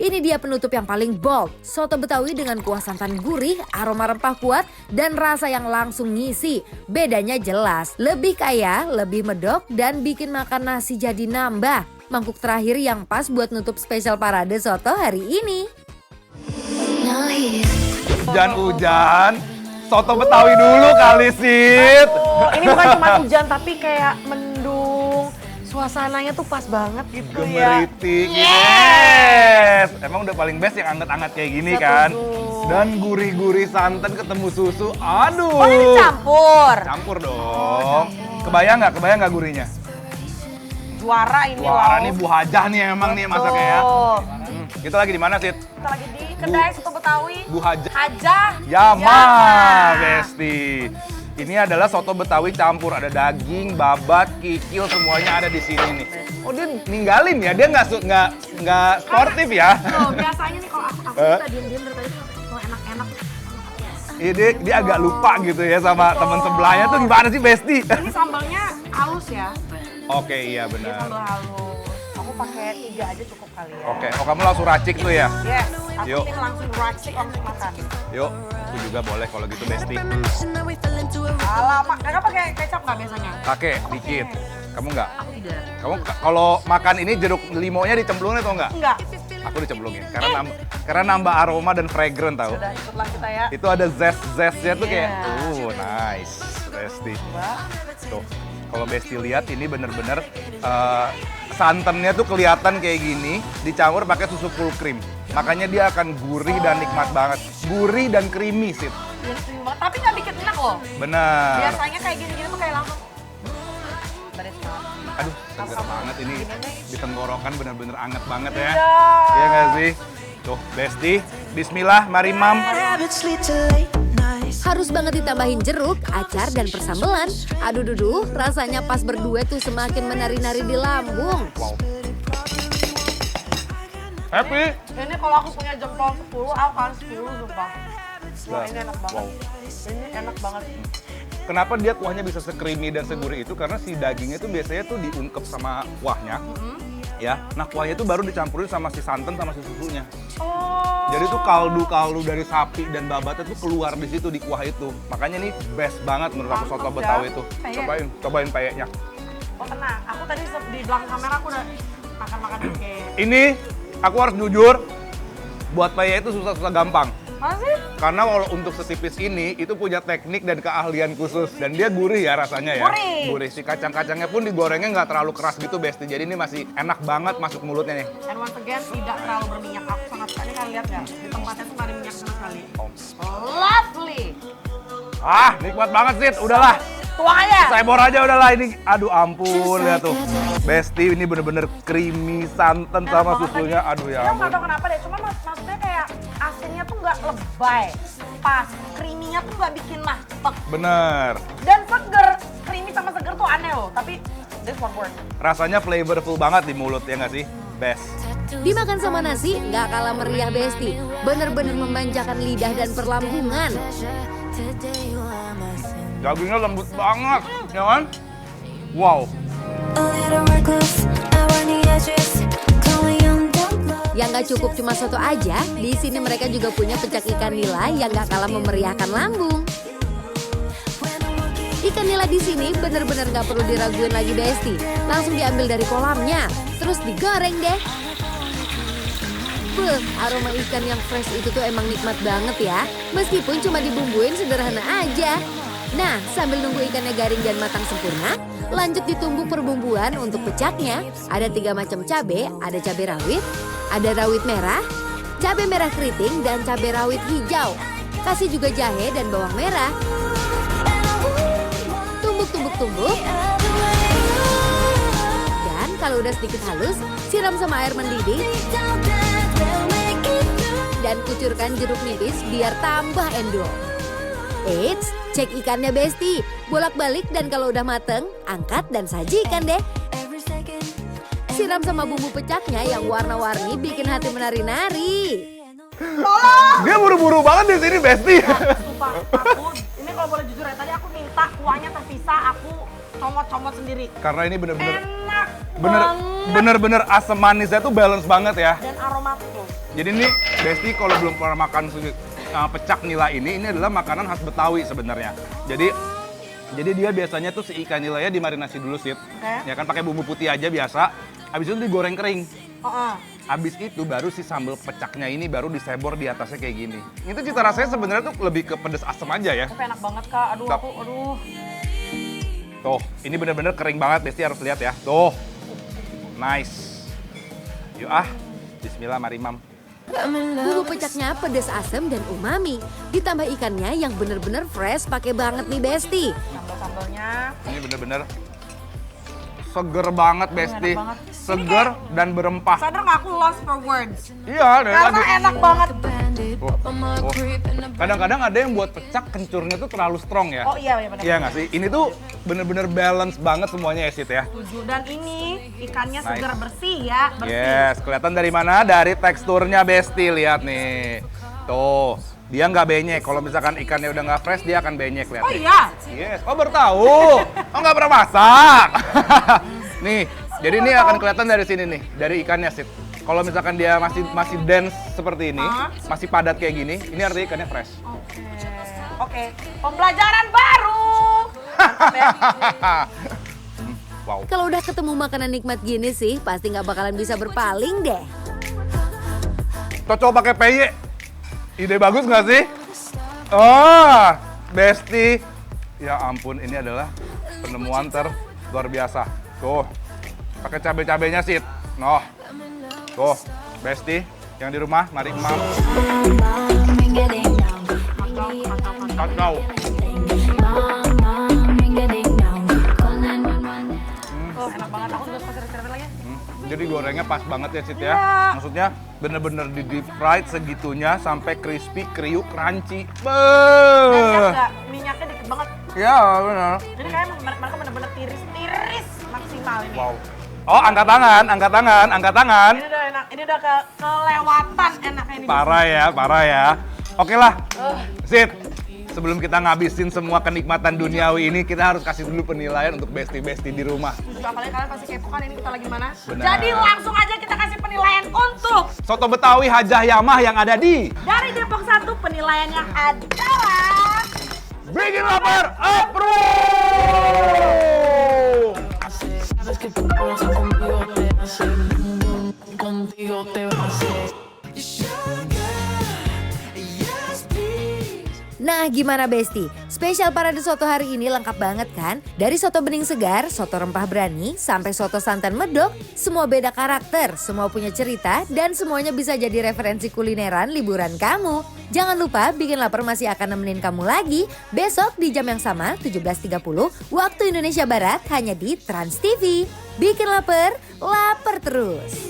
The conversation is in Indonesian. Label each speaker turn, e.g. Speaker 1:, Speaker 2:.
Speaker 1: Ini dia penutup yang paling bold, soto Betawi dengan kuah santan gurih, aroma rempah kuat, dan rasa yang langsung ngisi. Bedanya jelas, lebih kaya, lebih medok, dan bikin makan nasi jadi nambah. Mangkuk terakhir yang pas buat nutup spesial parade soto hari ini.
Speaker 2: Hujan-hujan, soto Betawi dulu kali Sid.
Speaker 3: Ini bukan cuma hujan tapi kayak mendung. Suasananya tuh pas banget gitu ya.
Speaker 2: Gemeriting, yes. Emang udah paling best yang anget-anget kayak gini kan. Dan gurih-gurih santan ketemu susu, aduh.
Speaker 3: Oh ini campur?
Speaker 2: Campur dong. Kebayang nggak gurihnya?
Speaker 3: Juara ini
Speaker 2: Juara
Speaker 3: loh.
Speaker 2: nih Bu Hajah nih emang nih masaknya ya. Kita lagi di mana Sid?
Speaker 3: Kita lagi di kedai soto Betawi.
Speaker 2: Bu Hajah.
Speaker 3: Hajah
Speaker 2: Yama, Besti. Ini adalah soto Betawi campur, ada daging, babat, kikil, semuanya ada di sini nih. Oh dia ninggalin ya, dia nggak sportif ya?
Speaker 3: Oh, biasanya nih kalau aku kita diem-diem dari tadi kalau enak-enak.
Speaker 2: Dia agak lupa gitu ya sama teman sebelahnya tuh gimana sih Besti?
Speaker 3: Ini sambalnya halus ya.
Speaker 2: Oke iya
Speaker 3: Ini
Speaker 2: benar.
Speaker 3: sambal halus. Aku pakai 3 aja cukup kali ya.
Speaker 2: Oke, oh kamu langsung racik tuh ya?
Speaker 3: Yes, aku
Speaker 2: Yuk.
Speaker 3: ini langsung racik langsung makan.
Speaker 2: Yuk, aku juga boleh kalau gitu Besti.
Speaker 3: Alamak, kakak pakai kecap nggak biasanya?
Speaker 2: Pakai dikit. Kamu nggak?
Speaker 3: Aku tidak.
Speaker 2: Kamu kalau makan ini jeruk limonya dicemplungin atau enggak?
Speaker 3: Enggak.
Speaker 2: Aku dicemplungin karena nambah aroma dan fragrant tahu.
Speaker 3: Sudah ikutlah kita ya.
Speaker 2: Itu ada zest-zestnya tuh kayak,
Speaker 3: Iya.
Speaker 2: nice, Besti.
Speaker 3: Coba.
Speaker 2: Tuh, kalau Besti lihat ini bener-bener santannya tuh kelihatan kayak gini, dicampur pakai susu full cream. Makanya dia akan gurih dan nikmat banget. Gurih dan creamy sih.
Speaker 3: Ini creamy banget, tapi nggak bikin enak loh.
Speaker 2: Benar.
Speaker 3: Biasanya kayak gini-gini tuh kayak langsung. Beres banget.
Speaker 2: Aduh, seger banget ini. Di tenggorokan bener-bener anget banget ya.
Speaker 3: Iya.
Speaker 2: Iya nggak sih? Tuh, Besti. Bismillah, mari mam.
Speaker 1: Harus banget ditambahin jeruk, acar, dan persambelan. Aduh duduh, rasanya pas berdua tuh semakin menari-nari di lambung.
Speaker 2: Wow. Happy?
Speaker 3: Ini kalau aku punya jempol 10, aku kasih 10 sumpah. Wah, ini enak banget. Ini enak banget.
Speaker 2: Kenapa dia kuahnya bisa se-creamy dan segurih itu? Karena si dagingnya tuh biasanya tuh diungkep sama kuahnya. Ya, nah kuahnya tuh baru dicampurin sama si santan sama si susunya.
Speaker 3: Oh.
Speaker 2: Jadi tuh kaldu-kaldu dari sapi dan babatnya tuh keluar di situ di kuah itu. Makanya ini best banget menurut aku soto
Speaker 3: Mantap ya.
Speaker 2: Betawi itu.
Speaker 3: Peyek.
Speaker 2: Cobain peyeknya.
Speaker 3: Oh tenang, aku tadi di belakang kamera aku udah makan-makan dikit.
Speaker 2: Ini aku harus jujur, buat peyek itu susah-susah gampang.
Speaker 3: Mana sih?
Speaker 2: Karena kalau untuk setipis ini, itu punya teknik dan keahlian khusus. Dan dia gurih ya rasanya ya.
Speaker 3: Gurih.
Speaker 2: Si kacang-kacangnya pun digorengnya nggak terlalu keras gitu, Besti. Jadi ini masih enak banget masuk mulutnya nih.
Speaker 3: And once again, tidak terlalu berminyak. Aku sangat suka. Ini kalian lihat nggak? Di tempatnya tuh nggak ada minyak sama sekali. Lovely.
Speaker 2: Ah, nikmat banget, Sid. Udahlah.
Speaker 3: Tuang aja.
Speaker 2: Saya bor aja udahlah ini. Aduh ampun, lihat tuh. Besti ini bener-bener creamy santan sama susunya. Aduh ya
Speaker 3: Aku nggak
Speaker 2: ampun.
Speaker 3: tahu kenapa deh, cuma maksudnya kayak asinnya tuh nggak lebay. Pas, creamy-nya tuh nggak bikin mahpek.
Speaker 2: Bener.
Speaker 3: Dan seger, creamy sama seger tuh aneh loh. Tapi this one work.
Speaker 2: Rasanya flavorful banget di mulut ya nggak sih? Best.
Speaker 1: Dimakan sama nasi, nggak kalah meriah Besti. Bener-bener memanjakan lidah dan perlambungan.
Speaker 2: Dagingnya lembut banget, ya kan? Wow.
Speaker 1: Yang nggak cukup cuma soto aja, di sini mereka juga punya pecak ikan nila yang nggak kalah memeriahkan lambung. Ikan nila di sini bener-bener nggak perlu diraguin lagi Besti, langsung diambil dari kolamnya, terus digoreng deh. Aroma ikan yang fresh itu tuh emang nikmat banget ya, meskipun cuma dibumbuin sederhana aja. Nah, sambil nunggu ikannya garing dan matang sempurna, lanjut ditumbuk perbumbuan untuk pecaknya. Ada 3 macam cabai, ada cabai rawit, ada rawit merah, cabai merah keriting, dan cabai rawit hijau. Kasih juga jahe dan bawang merah. Tumbuk-tumbuk-tumbuk. Dan kalau udah sedikit halus, siram sama air mendidih. Dan kucurkan jeruk nipis biar tambah endol. Eits, cek ikannya Besti. Bolak-balik dan kalau udah mateng, angkat dan sajikan deh. Siram sama bumbu pecaknya yang warna-warni bikin hati menari-nari.
Speaker 2: Dia buru-buru banget di sini, Besti.
Speaker 3: Sumpah, aku ini kalau boleh jujur ya, tadi aku minta kuahnya terpisah, aku comot-comot sendiri.
Speaker 2: Karena ini bener-bener
Speaker 3: Enak
Speaker 2: Bener-bener asam manisnya tuh balance banget ya.
Speaker 3: Dan aromatik loh.
Speaker 2: Jadi ini Besti kalau belum pernah makan pecak nila ini adalah makanan khas Betawi sebenarnya. Jadi dia biasanya tuh si ikan nilainya dimarinasi dulu sih. Ya kan pakai bumbu putih aja biasa. Habis itu digoreng kering. Habis itu baru si sambal pecaknya ini baru disebor di atasnya kayak gini. Itu cita rasanya sebenarnya tuh lebih ke pedes asam aja ya.
Speaker 3: Tapi enak banget Kak. Aduh.
Speaker 2: Tuh, ini bener-bener kering banget, Besti harus lihat ya. Tuh, nice. Yuk bismillah mari mam.
Speaker 1: Bumbu pecaknya pedas asam dan umami. Ditambah ikannya yang bener-bener fresh pakai banget nih Besti.
Speaker 3: Sambal-sambalnya.
Speaker 2: Ini bener-bener seger banget Besti.
Speaker 3: Enak banget.
Speaker 2: Seger dan berempah.
Speaker 3: Sadar nggak aku lost for words?
Speaker 2: Iya, dari
Speaker 3: Karena
Speaker 2: tadi.
Speaker 3: enak banget.
Speaker 2: Kadang-kadang ada yang buat pecak kencurnya tuh terlalu strong ya.
Speaker 3: Oh iya benar.
Speaker 2: Iya nggak sih? Ini tuh bener-bener balance banget semuanya ya Sid ya.
Speaker 3: Setuju. Dan ini ikannya
Speaker 2: Nice.
Speaker 3: segar bersih ya, bersih.
Speaker 2: Yes, kelihatan dari mana? Dari teksturnya Besti, lihat nih. Tuh, dia nggak benyek. Kalau misalkan ikannya udah nggak fresh, dia akan benyek, lihat
Speaker 3: Oh
Speaker 2: nih.
Speaker 3: iya.
Speaker 2: Yes, baru tahu. Nggak pernah masak. Nih, jadi ini akan kelihatan dari sini nih, dari ikannya Sid. Kalau misalkan dia masih dense seperti ini, masih padat kayak gini, ini artinya ikannya fresh.
Speaker 3: Oke. Pembelajaran baru. Mantap ya.
Speaker 2: Wow.
Speaker 1: Kalau udah ketemu makanan nikmat gini sih, pasti nggak bakalan bisa berpaling deh.
Speaker 2: Cocok pakai peye. Ide bagus nggak sih? Oh, Besti. Ya ampun, ini adalah penemuan luar biasa. Tuh, pakai cabai-cabainya Sid. Noh, tuh, Besti yang di rumah, mari mam. Kacau.
Speaker 3: Enak banget. Aku juga suka sirip lagi.
Speaker 2: Jadi gorengnya pas banget ya Sid ya. Maksudnya bener-bener di deep fried segitunya sampai crispy, kriuk, crunchy.
Speaker 3: Lihat nggak? Minyaknya dikit banget.
Speaker 2: Ya benar.
Speaker 3: Jadi kayak mereka bener-bener tiris maksimal ini.
Speaker 2: Wow. Oh, angkat tangan.
Speaker 3: Ini udah enak. Ini udah kelewatan enaknya ini.
Speaker 2: Parah ya. Oke lah, Sid. Sebelum kita ngabisin semua kenikmatan duniawi ini, kita harus kasih dulu penilaian untuk Besti-Besti di rumah.
Speaker 3: Setuju, apalagi kalian pasti kepo kan ini kita lagi mana.
Speaker 2: Benar.
Speaker 3: Jadi langsung aja kita kasih penilaian untuk
Speaker 2: Soto Betawi Hajah Yamah yang ada di
Speaker 3: dari Depok 1 penilaiannya adalah
Speaker 2: Bikin Lapar Approve!
Speaker 4: Sabes que tu cosa conmigo te hace contigo te va a hacer.
Speaker 1: Nah gimana Besti? Spesial Parade Soto hari ini lengkap banget kan? Dari soto bening segar, soto rempah berani, sampai soto santan medok, semua beda karakter, semua punya cerita, dan semuanya bisa jadi referensi kulineran liburan kamu. Jangan lupa Bikin Lapar masih akan nemenin kamu lagi besok di jam yang sama 17.30 waktu Indonesia Barat hanya di Trans TV. Bikin Lapar, lapar terus!